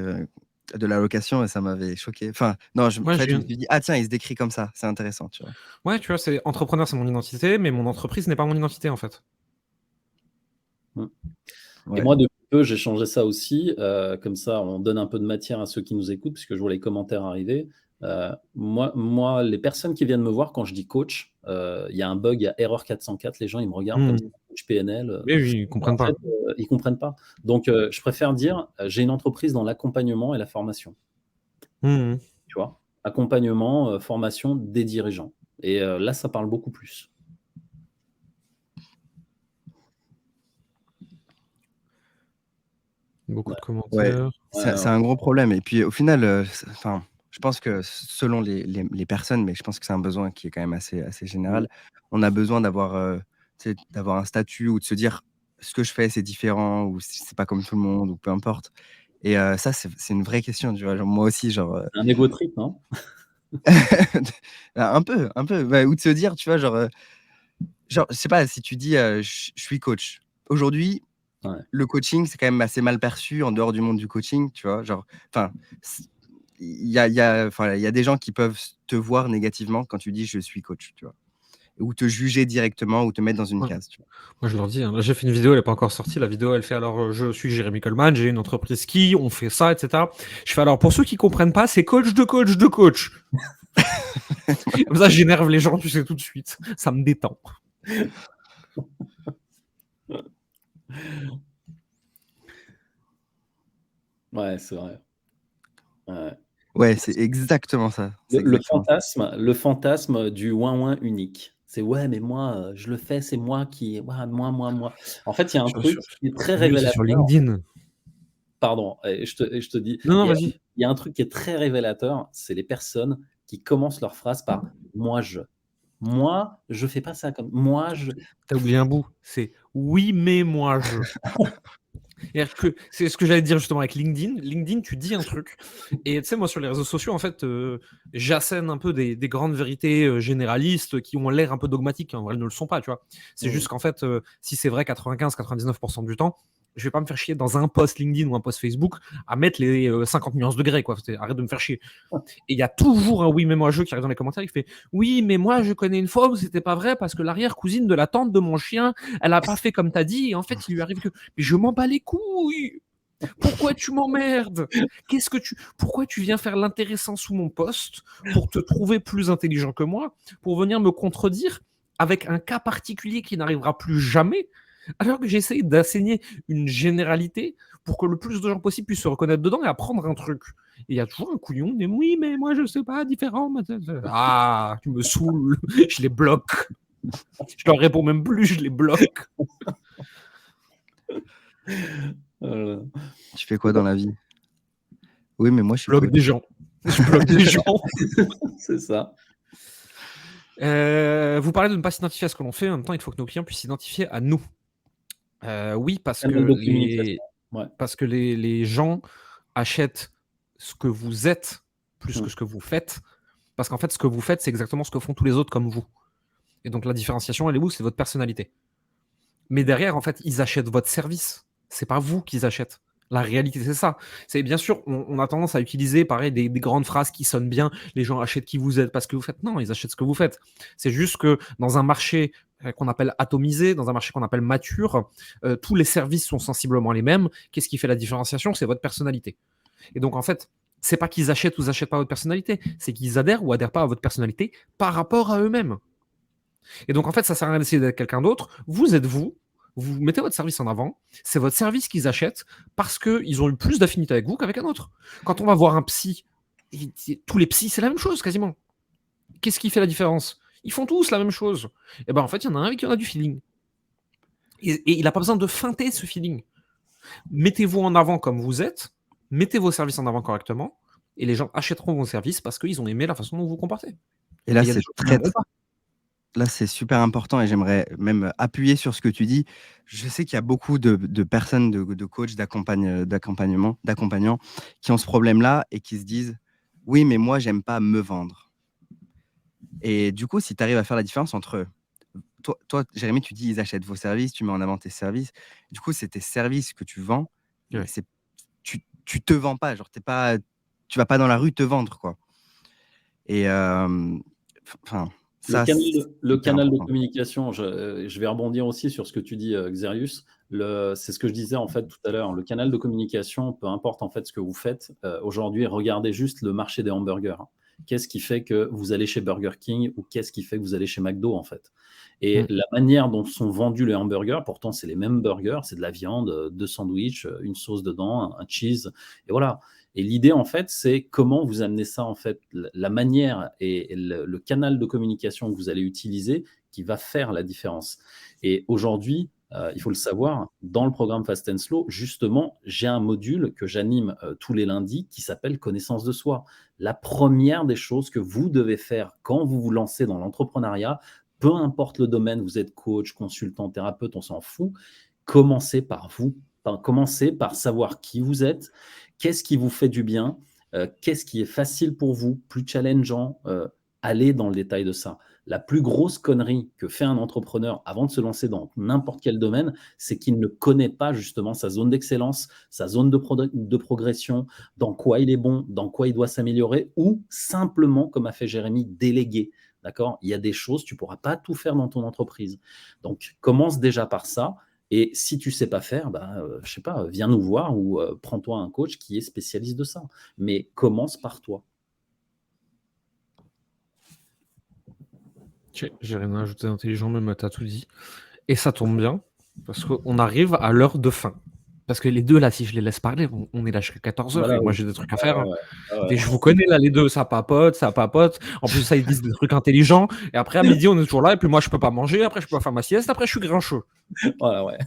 de la location et ça m'avait choqué. Enfin, non, je me suis dit, ah tiens, il se décrit comme ça, c'est intéressant, tu vois. Ouais, tu vois, c'est entrepreneur, c'est mon identité, mais mon entreprise n'est pas mon identité, en fait. Et moi, depuis peu, j'ai changé ça aussi. Comme ça, on donne un peu de matière à ceux qui nous écoutent, puisque je vois les commentaires arriver. Moi, les personnes qui viennent me voir quand je dis coach, il y a un bug, il y a erreur 404, les gens, ils me regardent comme ça, coach PNL. Oui, ils ne comprennent pas. Ils comprennent pas. Donc, je préfère dire, j'ai une entreprise dans l'accompagnement et la formation. Tu vois, accompagnement, formation des dirigeants. Et là, ça parle beaucoup plus. Beaucoup de commentaires. C'est un gros problème. Et puis, au final, je pense que selon les personnes, mais je pense que c'est un besoin qui est quand même assez général, on a besoin d'avoir un statut ou de se dire ce que je fais, c'est différent ou c'est pas comme tout le monde ou peu importe. Et ça, c'est une vraie question, tu vois? Genre, moi aussi, genre, Un ego trip, non? un peu, bah, ou de se dire, tu vois, genre, je sais pas, si tu dis, je suis coach. Aujourd'hui, Ouais. le coaching, c'est quand même assez mal perçu en dehors du monde du coaching, tu vois? Genre, enfin, il y a enfin, il y a des gens qui peuvent te voir négativement quand tu dis: «Je suis coach», tu vois? Ou te juger directement ou te mettre dans une Ouais. case, tu vois? Moi, je leur dis, hein, là, j'ai fait une vidéo, elle est pas encore sortie. La vidéo, elle fait alors, je suis Jérémy Coleman, j'ai une entreprise qui, on fait ça, et cetera. Je fais alors, pour ceux qui comprennent pas, c'est coach de coach de coach. Comme ça, j'énerve les gens, tu sais, tout de suite. Ça me détend. Ouais, c'est vrai. Ouais. Ouais, c'est exactement ça. C'est Le exactement ça. fantasme du ouin-ouin unique. C'est: «Ouais, mais moi, je le fais, c'est moi qui ouah, moi». En fait, il y a un truc qui est très C'est mieux, c'est sur révélateur. LinkedIn. Pardon, et je te dis, Non, non, il y a vas-y. il y a un truc qui est très révélateur, c'est les personnes qui commencent leur phrase par: «Moi je». Moi, je fais pas ça comme moi je. T'as oublié un bout. C'est oui, mais moi je. C'est-à-dire que c'est ce que j'allais dire justement avec LinkedIn. LinkedIn, tu dis un truc, et tu sais, moi sur les réseaux sociaux, en fait, j'assène un peu des grandes vérités généralistes qui ont l'air un peu dogmatiques. En vrai, elles ne le sont pas, tu vois. C'est Mmh. juste qu'en fait, si c'est vrai 95-99% du temps, je vais pas me faire chier dans un post LinkedIn ou un post Facebook à mettre les 50 nuances de gré, quoi. Arrête de me faire chier. Et il y a toujours un oui, mais moi je qui arrive dans les commentaires, il fait oui, mais moi je connais une fois où c'était pas vrai parce que l'arrière-cousine de la tante de mon chien, elle a pas fait comme t'as dit, et en fait il lui arrive que. Mais je m'en bats les couilles! Pourquoi tu m'emmerdes? Pourquoi tu viens faire l'intéressant sous mon poste pour te trouver plus intelligent que moi, pour venir me contredire avec un cas particulier qui n'arrivera plus jamais, alors que j'essaye d'assigner une généralité pour que le plus de gens possible puissent se reconnaître dedans et apprendre un truc. Et il y a toujours un couillon, mais oui, mais moi je sais pas, différent. Ah, tu me saoules, je les bloque. Je leur réponds même plus, je les bloque. Heu, Tu fais quoi dans la vie? Oui, mais moi, je Je suis bloque des coach. gens. Je bloque des gens. c'est ça. Vous parlez de ne pas s'identifier à ce que l'on fait, en même temps, il faut que nos clients puissent s'identifier à nous. Oui, Canal de communication. Ouais. parce que les gens achètent ce que vous êtes plus Mmh. que ce que vous faites, parce qu'en fait, ce que vous faites, c'est exactement ce que font tous les autres comme vous. Et donc la différenciation, elle est où? C'est votre personnalité. Mais derrière, en fait, ils achètent votre service. C'est pas vous qu'ils achètent. La réalité, c'est ça. C'est bien sûr, on a tendance à utiliser pareil des grandes phrases qui sonnent bien. Les gens achètent qui vous êtes parce que vous faites. Non, ils achètent ce que vous faites. C'est juste que dans un marché qu'on appelle atomisé, dans un marché qu'on appelle mature, tous les services sont sensiblement les mêmes. Qu'est-ce qui fait la différenciation? C'est votre personnalité. Et donc, en fait, c'est pas qu'ils achètent ou ils achètent pas votre personnalité, c'est qu'ils adhèrent ou adhèrent pas à votre personnalité par rapport à eux-mêmes. Et donc, en fait, ça sert à rien d'essayer d'être quelqu'un d'autre. Vous êtes vous. Vous mettez votre service en avant. C'est votre service qu'ils achètent parce qu'ils ont eu plus d'affinité avec vous qu'avec un autre. Quand on va voir un psy, tous les psys, c'est la même chose quasiment. Qu'est-ce qui fait la différence? Ils font tous la même chose. Et ben en fait, il y en a un avec qui on a du feeling. Et il n'a pas besoin de feinter ce feeling. Mettez-vous en avant comme vous êtes. Mettez vos services en avant correctement. Et les gens achèteront vos services parce qu'ils ont aimé la façon dont vous vous comportez. Et Et là, il y a des c'est gens qui très, n'aimeront pas. là, c'est super important et j'aimerais même appuyer sur ce que tu dis. Je sais qu'il y a beaucoup de personnes, de coachs, d'accompagnants qui ont ce problème-là et qui se disent: «Oui, mais moi, j'aime pas me vendre». Et du coup, si tu arrives à faire la différence entre toi, Jérémy, tu dis: «Ils achètent vos services», tu mets en avant tes services. Du coup, c'est tes services que tu vends, mais Ouais. tu te vends pas, genre tu vas pas dans la rue te vendre, quoi. Et enfin, Le ça, canal c'est de le hyper canal de important. communication, je vais rebondir aussi sur ce que tu dis, Xerius. C'est ce que je disais, en fait, tout à l'heure. Le canal de communication, peu importe, en fait, ce que vous faites, aujourd'hui, regardez juste le marché des hamburgers. Qu'est-ce qui fait que vous allez chez Burger King ou qu'est-ce qui fait que vous allez chez McDo, en fait? Et Mm. la manière dont sont vendus les hamburgers, pourtant, c'est les mêmes burgers, c'est de la viande, 2 sandwichs, une sauce dedans, un cheese et voilà. Et l'idée, en fait, c'est comment vous amenez ça, en fait, la manière et le canal de communication que vous allez utiliser qui va faire la différence. Et aujourd'hui, il faut le savoir, dans le programme Fast and Slow, justement, j'ai un module que j'anime tous les lundis qui s'appelle Connaissance de soi. La première des choses que vous devez faire quand vous vous lancez dans l'entrepreneuriat, peu importe le domaine, vous êtes coach, consultant, thérapeute, on s'en fout, commencez par vous. Commencez par savoir qui vous êtes, qu'est-ce qui vous fait du bien, qu'est-ce qui est facile pour vous, plus challengeant. Allez dans le détail de ça. La plus grosse connerie que fait un entrepreneur avant de se lancer dans n'importe quel domaine, c'est qu'il ne connaît pas justement sa zone d'excellence, sa zone de progression, dans quoi il est bon, dans quoi il doit s'améliorer, ou simplement, comme a fait Jérémy, déléguer. D'accord? Il y a des choses, tu ne pourras pas tout faire dans ton entreprise. Donc, commence déjà par ça. Et si tu ne sais pas faire, je sais pas, viens nous voir ou prends-toi un coach qui est spécialiste de ça. Mais commence par toi. J'ai rien à ajouter d'intelligent, même tu as tout dit. Et ça tombe bien, parce qu'on arrive à l'heure de fin. Parce que les deux, là, si je les laisse parler, on est là jusqu'à 14h, Voilà, et moi oui. j'ai des trucs à faire. Hein. Ouais. Et je vous connais là, les deux, ça papote. En plus, ça, ils disent des trucs intelligents. Et après, à midi, on est toujours là, et puis moi, je peux pas manger, après, je peux pas faire ma sieste, après, je suis grincheux. Voilà, ouais.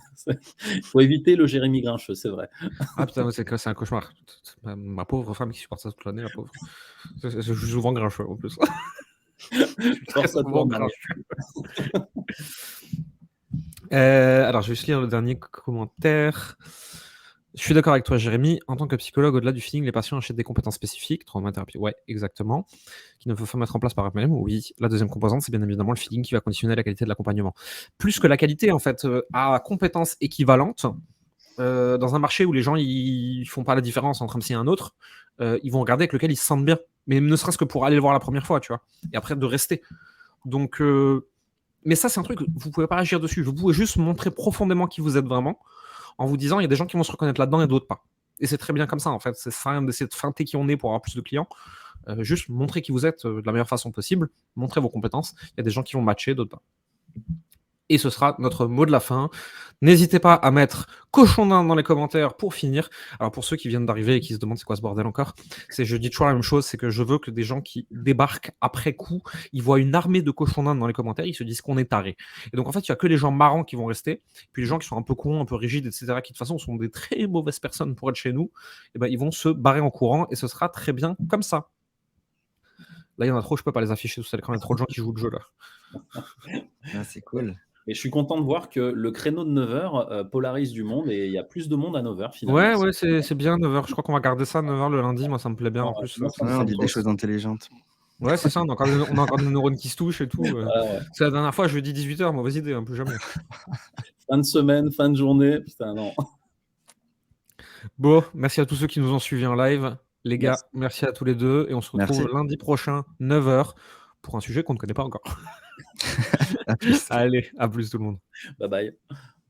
Il faut éviter le Jérémy grincheux, c'est vrai. Ah putain, c'est un cauchemar. Ma pauvre femme qui supporte ça toute l'année, la pauvre. Je suis souvent grincheux, en plus. Je suis très Force à souvent toi, Marie. grincheux. Alors, je vais juste lire le dernier commentaire. Je suis d'accord avec toi, Jérémy. En tant que psychologue, au-delà du feeling, les patients achètent des compétences spécifiques, traumathérapie, ouais, exactement, qui ne peuvent pas mettre en place par eux-mêmes. Oui, la deuxième composante, c'est bien évidemment le feeling qui va conditionner la qualité de l'accompagnement. Plus que la qualité, en fait, à compétences équivalentes, dans un marché où les gens ils font pas la différence entre un psy et un autre, ils vont regarder avec lequel ils se sentent bien, mais ne serait-ce que pour aller le voir la première fois, tu vois, et après de rester. Donc, mais ça, c'est un truc, vous pouvez pas agir dessus. Vous pouvez juste montrer profondément qui vous êtes vraiment, en vous disant, il y a des gens qui vont se reconnaître là-dedans et d'autres pas. Et c'est très bien comme ça, en fait. C'est ça d'essayer de feinter qui on est pour avoir plus de clients. Juste montrer qui vous êtes de la meilleure façon possible, montrer vos compétences. Il y a des gens qui vont matcher, d'autres pas. Et ce sera notre mot de la fin. N'hésitez pas à mettre cochon d'Inde dans les commentaires pour finir. Alors pour ceux qui viennent d'arriver et qui se demandent c'est quoi ce bordel encore, je dis toujours la même chose, c'est que je veux que des gens qui débarquent après coup, ils voient une armée de cochons d'Inde dans les commentaires, ils se disent qu'on est tarés. Et donc en fait, il n'y a que les gens marrants qui vont rester, puis les gens qui sont un peu cons, un peu rigides, etc., qui de toute façon sont des très mauvaises personnes pour être chez nous, et ben, ils vont se barrer en courant et ce sera très bien comme ça. Là, il y en a trop, je peux pas les afficher tout ça, quand il y a trop de gens qui jouent le jeu là. Ah, c'est cool. Et je suis content de voir que le créneau de 9h polarise du monde et il y a plus de monde à 9h finalement. Ouais, c'est bien 9h. Je crois qu'on va garder ça 9h le lundi. Moi, ça me plaît bien en plus. Moi, ça me on dit semble des choses intelligentes. Ouais, c'est ça. On a encore des neurones qui se touchent et tout. ouais. C'est la dernière fois, je lui ai dit 18h. Mauvaise idée, plus jamais. Fin de semaine, fin de journée. Putain, non. Bon, merci à tous ceux qui nous ont suivis en live. Les gars, merci à tous les deux. Et on se retrouve lundi prochain, 9h, pour un sujet qu'on ne connaît pas encore. À plus. Allez, à plus tout le monde. Bye bye.